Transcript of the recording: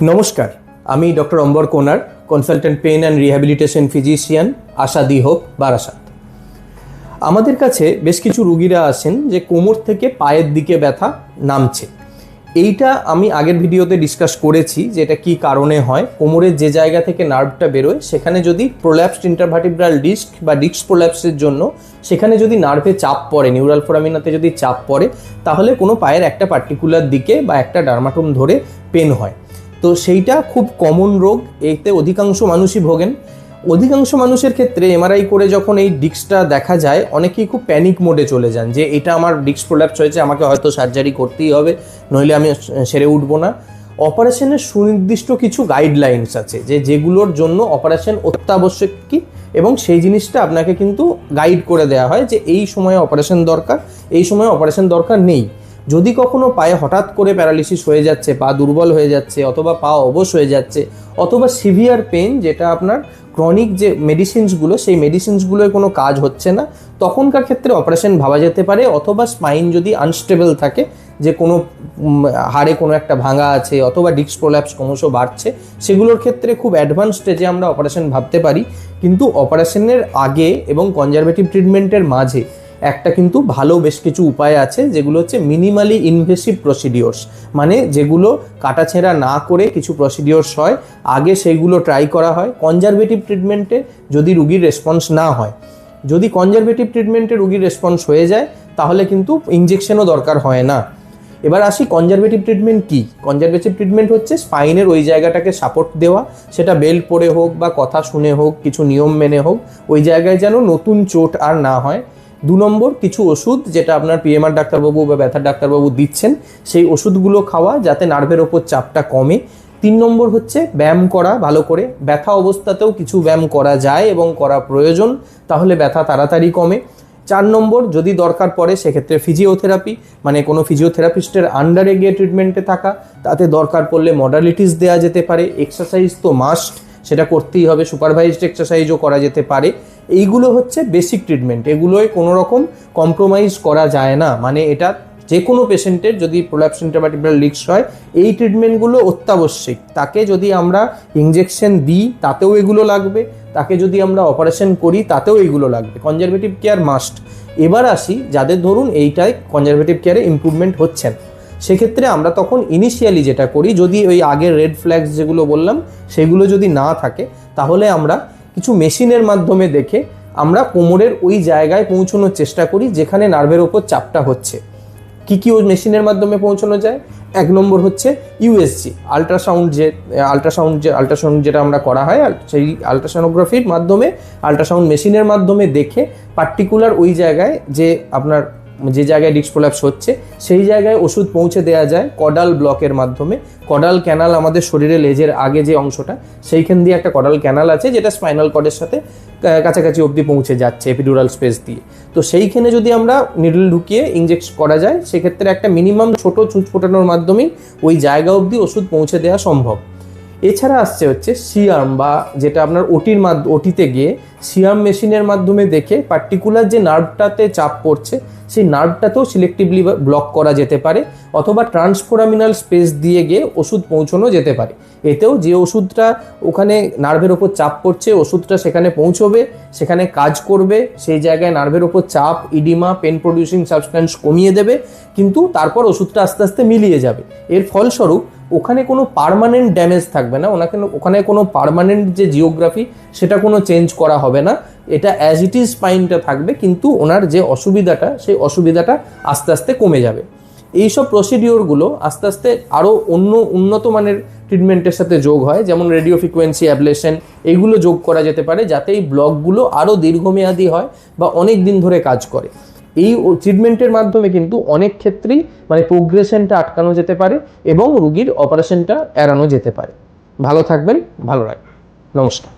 নমস্কার, আমি doctor Ambar Konar, consultant pain and rehabilitation physician, আশাদি হোপ, বারাসাত। আমাদের কাছে বেশ কিছু রুগীরা আসেন যে কোমর থেকে পায়ের দিকে ব্যথা নামছে। এইটা আমি আগের ভিডিওতে ডিসকাস করেছি যে এটা কী কারণে হয়। কোমরের যে জায়গা থেকে নার্ভটা বেরোয় সেখানে যদি প্রোল্যাপসড ইন্টারভার্টিব্রাল ডিস্ক বা ডিস্ক প্রোল্যাপসের জন্য সেখানে যদি নার্ভে চাপ পড়ে, নিউরাল ফোরামিনাতে যদি চাপ পড়ে, তাহলে কোনো পায়ের একটা পার্টিকুলার দিকে বা একটা ডার্মাটোম ধরে পেন হয়। তো সেইটা খুব কমন রোগ, এতে অধিকাংশ মানুষই ভোগেন। অধিকাংশ মানুষের ক্ষেত্রে এমআরআই করে যখন এই ডিস্কটা দেখা যায়, অনেকেই খুব প্যানিক মোডে চলে যান যে এটা আমার ডিস্ক প্রোল্যাপস হয়েছে, আমাকে হয়তো সার্জারি করতেই হবে, নইলে আমি সেরে উঠবো না। অপারেশনের সুনির্দিষ্ট কিছু গাইডলাইন্স আছে যেগুলোর জন্য অপারেশন অত্যাবশ্যক কি, এবং সেই জিনিসটা আপনাকে কিন্তু গাইড করে দেওয়া হয় যে এই সময়ে অপারেশন দরকার, এই সময়ে অপারেশন দরকার নেই। যদি কখনো পায়ে হঠাৎ করে প্যারালিসিস হয়ে যাচ্ছে, পা দুর্বল হয়ে যাচ্ছে, অথবা পা অবশ হয়ে যাচ্ছে, অথবা সিভিয়ার পেন যেটা আপনার ক্রনিক যে মেডিসিনসগুলো, সেই মেডিসিনসগুলোয় কোনো কাজ হচ্ছে না, তখনকার ক্ষেত্রে অপারেশন ভাবা যেতে পারে। অথবা স্পাইন যদি আনস্টেবল থাকে, যে কোনো হাড়ে কোনো একটা ভাঙা আছে, অথবা ডিস্ক প্রোল্যাপস ক্রমশ বাড়ছে, সেগুলোর ক্ষেত্রে খুব অ্যাডভান্স স্টেজে আমরা অপারেশন ভাবতে পারি। কিন্তু অপারেশনের আগে এবং কনজারভেটিভ ট্রিটমেন্টের মাঝে একটা কিন্তু ভালো বেশ কিছু উপায় আছে, যেগুলো হচ্ছে মিনিমালি ইনভেসিভ প্রসিডিওর্স, মানে যেগুলো কাটাছেঁড়া না করে কিছু প্রসিডিওর্স হয়, আগে সেইগুলো ট্রাই করা হয়। কনজারভেটিভ ট্রিটমেন্টে যদি রুগীর রেসপন্স না হয়, যদি কনজারভেটিভ ট্রিটমেন্টে রুগীর রেসপন্স হয়ে যায়, তাহলে কিন্তু ইঞ্জেকশনও দরকার হয় না। এবার আসি কনজারভেটিভ ট্রিটমেন্ট কী। কনজারভেটিভ ট্রিটমেন্ট হচ্ছে স্পাইনের ওই জায়গাটাকে সাপোর্ট দেওয়া, সেটা বেল্ট পরে হোক বা কথা শুনে হোক, কিছু নিয়ম মেনে হোক, ওই জায়গায় যেন নতুন চোট আর না হয়। 2 নম্বর, কিছু ওষুধ যেটা আপনার পিএমআর ডাক্তারবাবু বা ব্যথার ডাক্তারবাবু দিচ্ছেন, সেই ওষুধগুলো খাওয়া যাতে নার্ভের ওপর চাপটা কমে। 3 নম্বর হচ্ছে ব্যায়াম করা ভালো করে। ব্যথা অবস্থাতেও কিছু ব্যায়াম করা যায় এবং করা প্রয়োজন, তাহলে ব্যথা তাড়াতাড়ি কমে। 4 নম্বর, যদি দরকার পড়ে সেক্ষেত্রে ফিজিওথেরাপি, মানে কোনো ফিজিওথেরাপিস্টের আন্ডারে গিয়ে ট্রিটমেন্টে থাকা, তাতে দরকার পড়লে মডালিটিস দেওয়া যেতে পারে। এক্সারসাইজ তো মাস্ট, সেটা করতেই হবে, সুপারভাইজড এক্সারসাইজও করা যেতে পারে। এইগুলো হচ্ছে বেসিক ট্রিটমেন্ট, এগুলোয় কোনো রকম কম্প্রোমাইজ করা যায় না। মানে এটা যে কোনো পেশেন্টের যদি প্রোল্যাপস ইন্টারভার্টিব্রাল ডিস্ক হয়, এই ট্রিটমেন্টগুলো অত্যাবশ্যক। তাকে যদি আমরা ইঞ্জেকশন দিই তাতেও এগুলো লাগবে, তাকে যদি আমরা অপারেশন করি তাতেও এইগুলো লাগবে। Conservative care must. এবার আসি যাদের ধরুন এইটাই কনজারভেটিভ কেয়ারে ইমপ্রুভমেন্ট হচ্ছেন, সেক্ষেত্রে আমরা তখন ইনিশিয়ালি যেটা করি, যদি ওই আগের রেড ফ্ল্যাগস যেগুলো বললাম সেগুলো যদি না থাকে, তাহলে আমরা কিছু মেশিনের মাধ্যমে দেখে আমরা কোমরের ওই জায়গায় পৌঁছানোর চেষ্টা করি যেখানে নার্ভের ওপর চাপটা হচ্ছে। কী ওই মেশিনের মাধ্যমে পৌঁছানো যায়? 1 নম্বর হচ্ছে ইউএসজি, আল্ট্রাসাউন্ড যেটা আমরা করা হয়, সেই আল্ট্রাসোনোগ্রাফির মাধ্যমে, আল্ট্রাসাউন্ড মেশিনের মাধ্যমে দেখে পার্টিকুলার ওই জায়গায় যে আপনার যে জায়গায় ডিস্ক প্রোল্যাপস হচ্ছে সেই জায়গায় ওষুধ পৌঁছে দেওয়া যায় কডাল ব্লকের মাধ্যমে। কডাল ক্যানাল আমাদের শরীরে লেজের আগে যে অংশটা, সেইখান দিয়ে একটা কডাল ক্যানাল আছে যেটা স্পাইনাল কর্ডের সাথে কাছাকাছি অবধি পৌঁছে যাচ্ছে এপিডুরাল স্পেস দিয়ে। তো সেইখানে যদি আমরা নিডল ঢুকিয়ে ইনজেক্ট করা যায়, সেক্ষেত্রে একটা মিনিমাম ছোটো ছুঁচ ফোটানোর মাধ্যমেই ওই জায়গা অবধি ওষুধ পৌঁছে দেওয়া সম্ভব। এছাড়া আসছে হচ্ছে সিআর্ম, বা যেটা আপনার ওটিতে গিয়ে সিআর্ম মেশিনের মাধ্যমে দেখে পার্টিকুলার যে নার্ভটাতে চাপ পড়ছে সেই নার্ভটাতেও সিলেক্টিভলি ব্লক করা যেতে পারে, অথবা ট্রান্সফোরামিনাল স্পেস দিয়ে গিয়ে ওষুধ পৌঁছানো যেতে পারে। এতেও যে ওষুধটা ওখানে নার্ভের ওপর চাপ পড়ছে, ওষুধটা সেখানে পৌঁছবে, সেখানে কাজ করবে, সেই জায়গায় নার্ভের ওপর চাপ, ইডিমা, পেন প্রডিউসিং সাবস্ট্যান্স কমিয়ে দেবে, কিন্তু তারপর ওষুধটা আস্তে আস্তে মিলিয়ে যাবে। এর ফলস্বরূপ ওখানে কোনো পার্মানেন্ট ড্যামেজ থাকবে না, ওখানে কোনো পার্মানেন্ট যে জিওগ্রাফি সেটা কোনো চেঞ্জ করা হবে না। এটা অ্যাজ ইট ইজ স্পাইনটা থাকবে, কিন্তু ওনার যে অসুবিধাটা, সেই অসুবিধাটা আস্তে আস্তে কমে যাবে। এইসব প্রসিডিওরগুলো আস্তে আস্তে আরও উন্নত মানের ট্রিটমেন্টের সাথে যোগ হয়, যেমন রেডিও ফ্রিকোয়েন্সি অ্যাবলেশন, এইগুলো যোগ করা যেতে পারে যাতে এই ব্লকগুলো আরও দীর্ঘমেয়াদী হয় বা অনেক দিন ধরে কাজ করে। এই ট্রিটমেন্টের মাধ্যমে কিন্তু অনেক ক্ষেত্রেই মানে প্রোগ্রেশনটা আটকানো যেতে পারে এবং রুগীর অপারেশনটা এড়ানো যেতে পারে। ভালো থাকবেন, ভালো রাখবেন। নমস্কার।